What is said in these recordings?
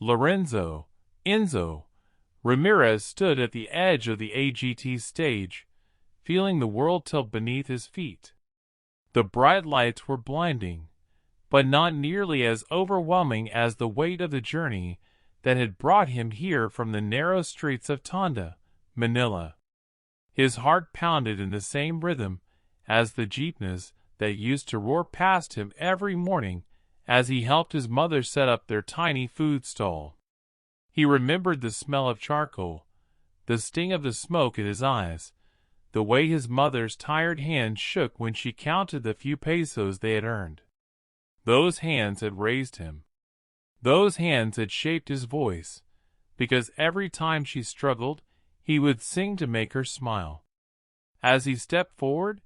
Lorenzo, Enzo, Ramirez stood at the edge of the AGT stage, feeling the world tilt beneath his feet. The bright lights were blinding, but not nearly as overwhelming as the weight of the journey that had brought him here from the narrow streets of Tondo, Manila. His heart pounded in the same rhythm as the jeepneys that used to roar past him every morning as he helped his mother set up their tiny food stall. He remembered the smell of charcoal, the sting of the smoke in his eyes, the way his mother's tired hands shook when she counted the few pesos they had earned. Those hands had raised him. Those hands had shaped his voice, because every time she struggled, he would sing to make her smile. As he stepped forward,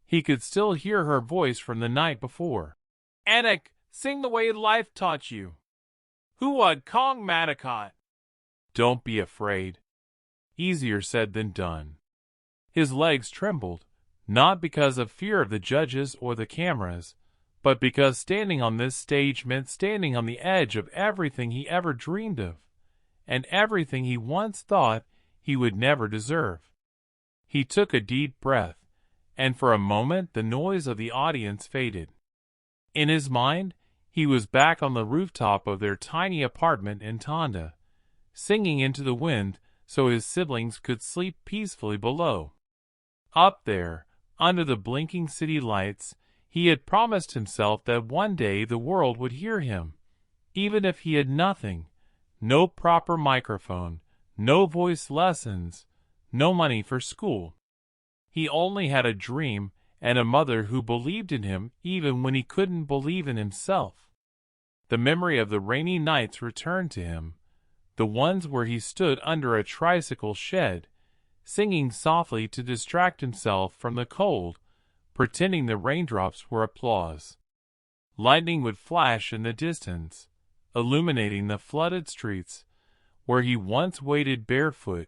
he could still hear her voice from the night before. "Anak, sing the way life taught you. Huwag kang matakot." Don't be afraid. Easier said than done. His legs trembled, not because of fear of the judges or the cameras, but because standing on this stage meant standing on the edge of everything he ever dreamed of, and everything he once thought he would never deserve. He took a deep breath, and for a moment the noise of the audience faded. In his mind, he was back on the rooftop of their tiny apartment in Tondo, singing into the wind so his siblings could sleep peacefully below. Up there, under the blinking city lights, he had promised himself that one day the world would hear him, even if he had nothing, no proper microphone, no voice lessons, no money for school. He only had a dream and a mother who believed in him even when he couldn't believe in himself. The memory of the rainy nights returned to him, the ones where he stood under a tricycle shed, singing softly to distract himself from the cold, pretending the raindrops were applause. Lightning would flash in the distance, illuminating the flooded streets, where he once waded barefoot,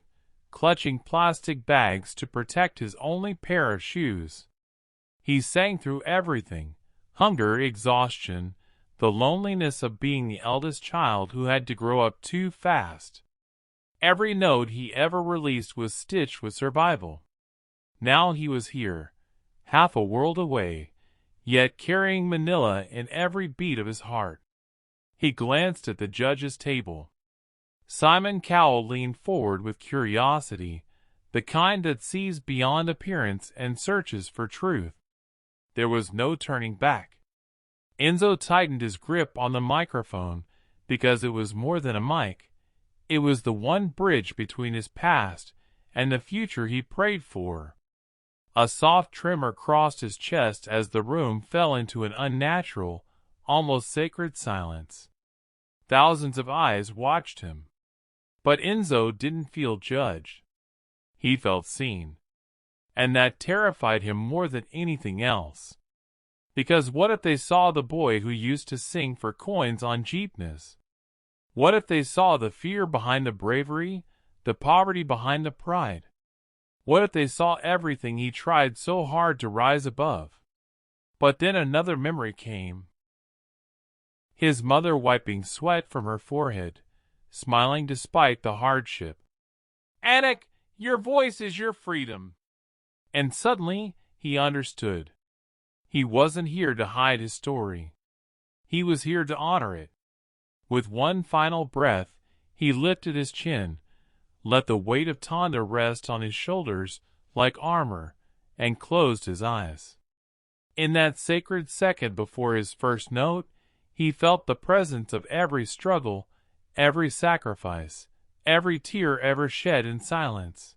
clutching plastic bags to protect his only pair of shoes. He sang through everything: hunger, exhaustion, the loneliness of being the eldest child who had to grow up too fast. Every note he ever released was stitched with survival. Now he was here, half a world away, yet carrying Manila in every beat of his heart. He glanced at the judge's table. Simon Cowell leaned forward with curiosity, the kind that sees beyond appearance and searches for truth. There was no turning back. Enzo tightened his grip on the microphone because it was more than a mic. It was the one bridge between his past and the future he prayed for. A soft tremor crossed his chest as the room fell into an unnatural, almost sacred silence. Thousands of eyes watched him. But Enzo didn't feel judged. He felt seen. And that terrified him more than anything else. Because what if they saw the boy who used to sing for coins on jeepneys? What if they saw the fear behind the bravery, the poverty behind the pride? What if they saw everything he tried so hard to rise above? But then another memory came. His mother wiping sweat from her forehead, smiling despite the hardship. "Anak, your voice is your freedom." And suddenly he understood. He wasn't here to hide his story. He was here to honor it. With one final breath, he lifted his chin, let the weight of Tondo rest on his shoulders like armor, and closed his eyes. In that sacred second before his first note, he felt the presence of every struggle, every sacrifice, every tear ever shed in silence.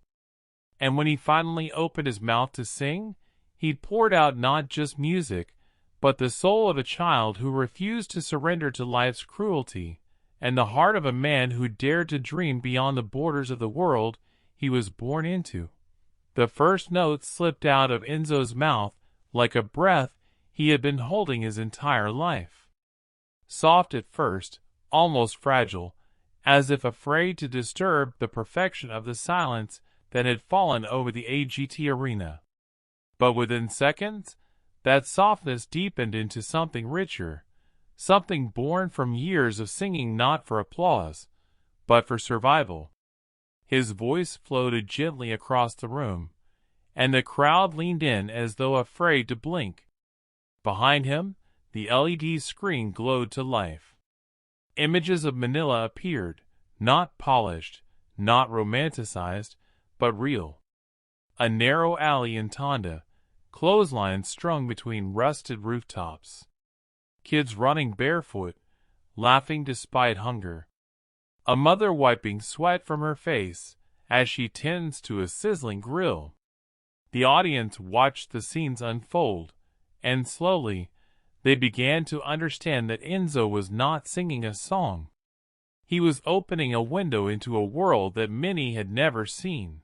And when he finally opened his mouth to sing, he poured out not just music, but the soul of a child who refused to surrender to life's cruelty, and the heart of a man who dared to dream beyond the borders of the world he was born into. The first note slipped out of Enzo's mouth like a breath he had been holding his entire life. Soft at first, almost fragile, as if afraid to disturb the perfection of the silence that had fallen over the AGT arena. But within seconds, that softness deepened into something richer, something born from years of singing not for applause, but for survival. His voice floated gently across the room, and the crowd leaned in as though afraid to blink. Behind him, the LED screen glowed to life. Images of Manila appeared, not polished, not romanticized, but real. A narrow alley in Tondo, clotheslines strung between rusted rooftops. Kids running barefoot, laughing despite hunger. A mother wiping sweat from her face as she tends to a sizzling grill. The audience watched the scenes unfold, and slowly, they began to understand that Enzo was not singing a song. He was opening a window into a world that many had never seen.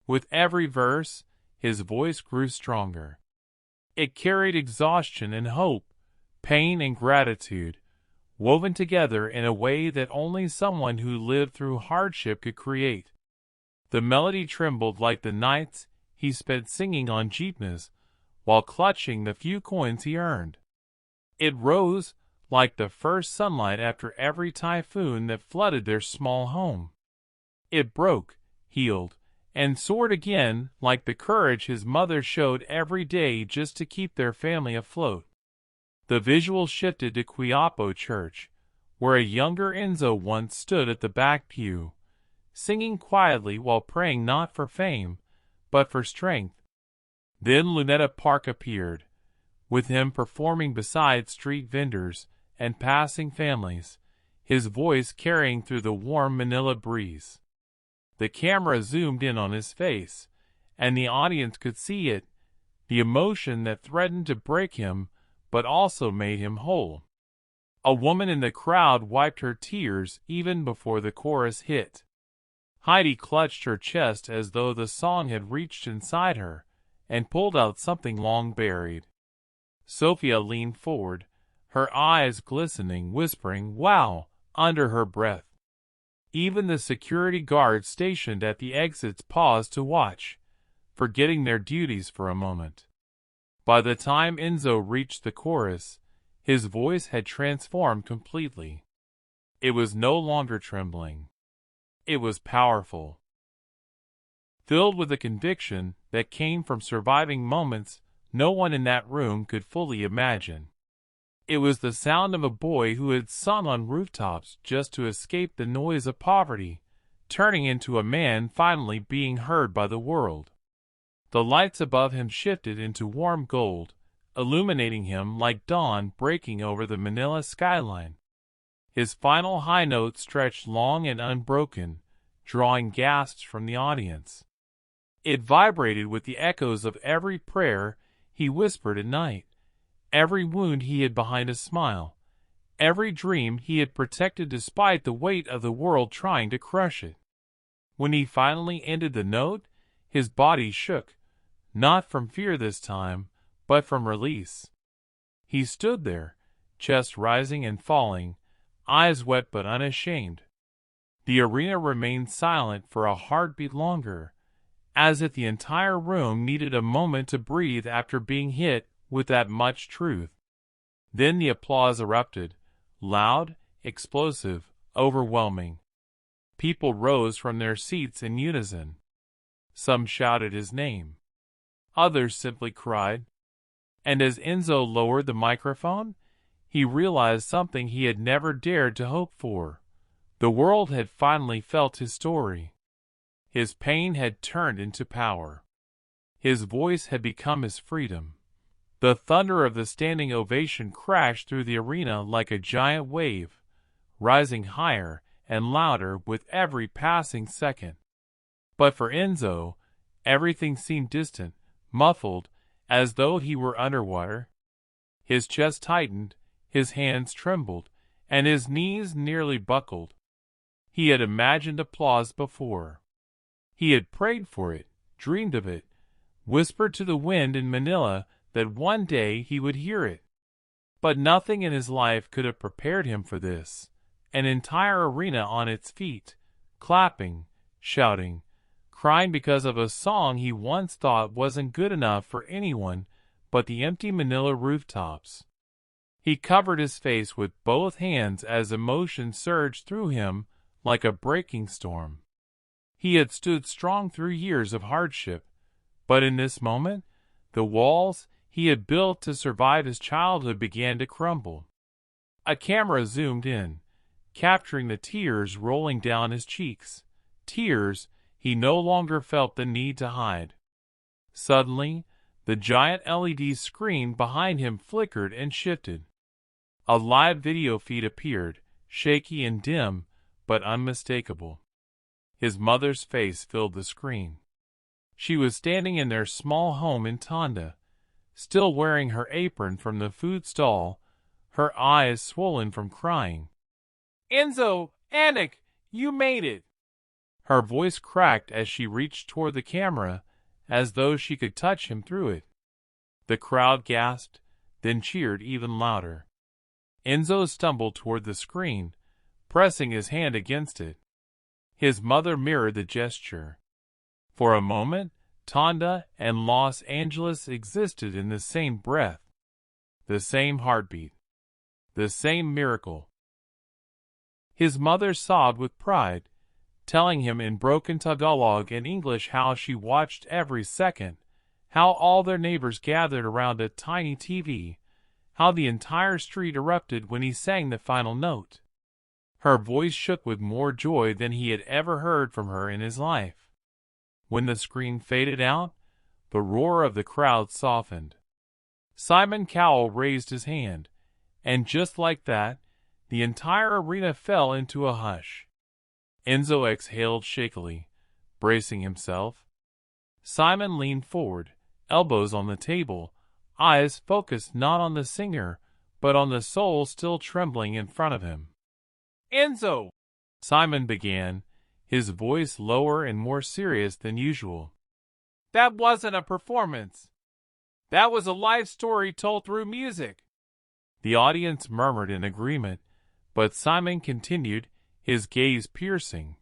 With every verse, his voice grew stronger. It carried exhaustion and hope, pain and gratitude, woven together in a way that only someone who lived through hardship could create. The melody trembled like the nights he spent singing on jeepneys while clutching the few coins he earned. It rose like the first sunlight after every typhoon that flooded their small home. It broke, healed, and soared again like the courage his mother showed every day just to keep their family afloat. The visual shifted to Quiapo Church, where a younger Enzo once stood at the back pew, singing quietly while praying not for fame, but for strength. Then Luneta Park appeared, with him performing beside street vendors and passing families, his voice carrying through the warm Manila breeze. The camera zoomed in on his face, and the audience could see it, the emotion that threatened to break him but also made him whole. A woman in the crowd wiped her tears even before the chorus hit. Heidi clutched her chest as though the song had reached inside her and pulled out something long buried. Sophia leaned forward, her eyes glistening, whispering, "Wow," under her breath. Even the security guards stationed at the exits paused to watch, forgetting their duties for a moment. By the time Enzo reached the chorus, his voice had transformed completely. It was no longer trembling. It was powerful, filled with a conviction that came from surviving moments no one in that room could fully imagine. It was the sound of a boy who had sung on rooftops just to escape the noise of poverty, turning into a man finally being heard by the world. The lights above him shifted into warm gold, illuminating him like dawn breaking over the Manila skyline. His final high note stretched long and unbroken, drawing gasps from the audience. It vibrated with the echoes of every prayer he whispered at night, every wound he hid behind a smile, every dream he had protected despite the weight of the world trying to crush it. When he finally ended the note, his body shook, not from fear this time, but from release. He stood there, chest rising and falling, eyes wet but unashamed. The arena remained silent for a heartbeat longer, as if the entire room needed a moment to breathe after being hit with that much truth. Then the applause erupted, loud, explosive, overwhelming. People rose from their seats in unison. Some shouted his name. Others simply cried. And as Enzo lowered the microphone, he realized something he had never dared to hope for. The world had finally felt his story. His pain had turned into power. His voice had become his freedom. The thunder of the standing ovation crashed through the arena like a giant wave, rising higher and louder with every passing second. But for Enzo, everything seemed distant, muffled, as though he were underwater. His chest tightened, his hands trembled, and his knees nearly buckled. He had imagined applause before. He had prayed for it, dreamed of it, whispered to the wind in Manila that one day he would hear it. But nothing in his life could have prepared him for this. An entire arena on its feet, clapping, shouting, crying because of a song he once thought wasn't good enough for anyone but the empty Manila rooftops. He covered his face with both hands as emotion surged through him like a breaking storm. He had stood strong through years of hardship, but in this moment, the walls he had built to survive his childhood began to crumble. A camera zoomed in, capturing the tears rolling down his cheeks, tears he no longer felt the need to hide. Suddenly, the giant LED screen behind him flickered and shifted. A live video feed appeared, shaky and dim, but unmistakable. His mother's face filled the screen. She was standing in their small home in Tondo, still wearing her apron from the food stall, her eyes swollen from crying. "Enzo, Anik, you made it!" Her voice cracked as she reached toward the camera, as though she could touch him through it. The crowd gasped, then cheered even louder. Enzo stumbled toward the screen, pressing his hand against it. His mother mirrored the gesture. For a moment, Tondo and Los Angeles existed in the same breath. The same heartbeat. The same miracle. His mother sobbed with pride, telling him in broken Tagalog and English how she watched every second, how all their neighbors gathered around a tiny TV, how the entire street erupted when he sang the final note. Her voice shook with more joy than he had ever heard from her in his life. When the screen faded out, the roar of the crowd softened. Simon Cowell raised his hand, and just like that, the entire arena fell into a hush. Enzo exhaled shakily, bracing himself. Simon leaned forward, elbows on the table, eyes focused not on the singer, but on the soul still trembling in front of him. "Enzo," Simon began, his voice lower and more serious than usual. "That wasn't a performance. That was a life story told through music." The audience murmured in agreement, but Simon continued, his gaze piercing.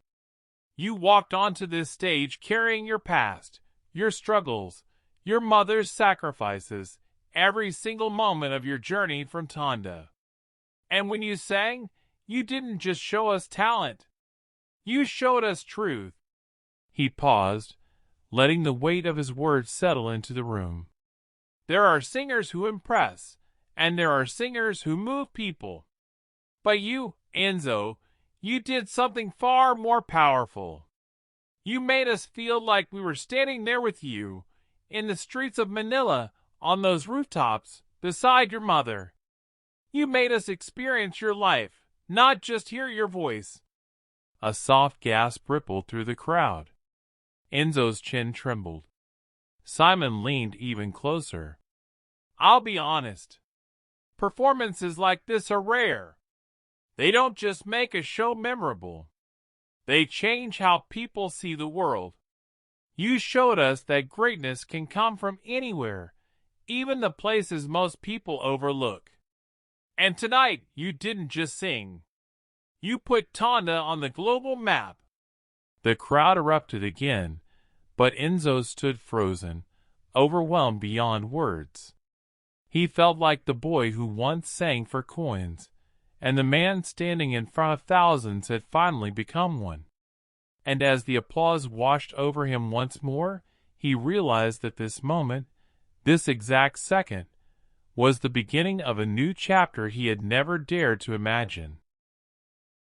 "You walked onto this stage carrying your past, your struggles, your mother's sacrifices, every single moment of your journey from Tondo. And when you sang, you didn't just show us talent. You showed us truth." He paused, letting the weight of his words settle into the room. "There are singers who impress, and there are singers who move people. But you, Enzo, you did something far more powerful. You made us feel like we were standing there with you, in the streets of Manila, on those rooftops, beside your mother. You made us experience your life, not just hear your voice." A soft gasp rippled through the crowd. Enzo's chin trembled. Simon leaned even closer. "I'll be honest. Performances like this are rare. They don't just make a show memorable. They change how people see the world. You showed us that greatness can come from anywhere, even the places most people overlook. And tonight, you didn't just sing. You put Tondo on the global map." The crowd erupted again, but Enzo stood frozen, overwhelmed beyond words. He felt like the boy who once sang for coins, and the man standing in front of thousands had finally become one. And as the applause washed over him once more, he realized that this moment, this exact second, was the beginning of a new chapter he had never dared to imagine.